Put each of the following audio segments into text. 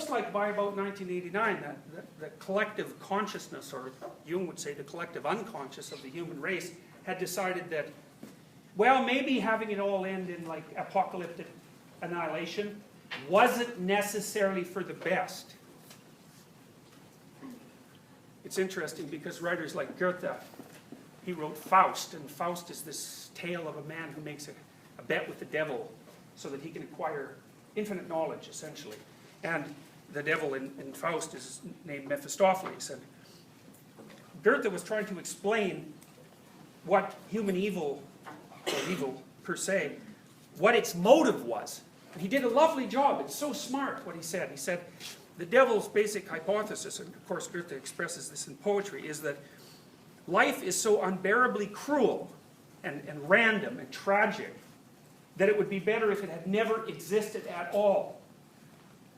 looks like by about 1989 that the collective consciousness, or Jung would say the collective unconscious of the human race, had decided that, well, maybe having it all end in like apocalyptic annihilation wasn't necessarily for the best. It's interesting because writers like Goethe, he wrote Faust, and Faust is this tale of a man who makes a bet with the devil so that he can acquire infinite knowledge, essentially. And the devil in Faust is named Mephistopheles. And Goethe was trying to explain what human evil, or evil per se, what its motive was. And he did a lovely job. It's so smart what he said. He said, the devil's basic hypothesis, and of course Goethe expresses this in poetry, is that life is so unbearably cruel and random and tragic that it would be better if it had never existed at all.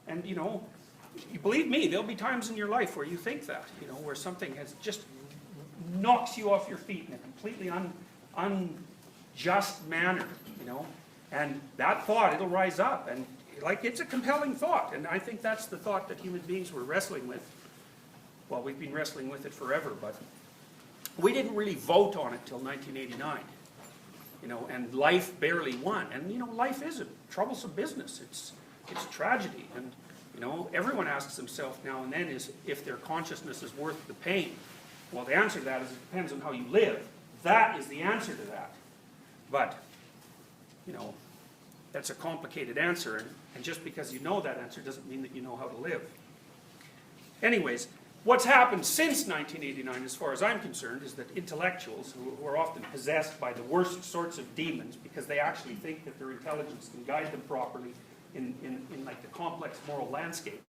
And you know, you believe me, there'll be times in your life where you think that, you know, where something has just knocks you off your feet in a completely unjust manner, you know. And that thought, it'll rise up, and like it's a compelling thought. And I think that's the thought that human beings were wrestling with. Well, we've been wrestling with it forever, but we didn't really vote on it till 1989. You know, and life barely won. And you know, life is a troublesome business. It's tragedy. And you know, everyone asks themselves now and then is if their consciousness is worth the pain. Well, the answer to that is it depends on how you live. That is the answer to that. But, you know, that's a complicated answer, and just because you know that answer doesn't mean that you know how to live. Anyways, what's happened since 1989, as far as I'm concerned, is that intellectuals, who are often possessed by the worst sorts of demons, because they actually think that their intelligence can guide them properly in like the complex moral landscape,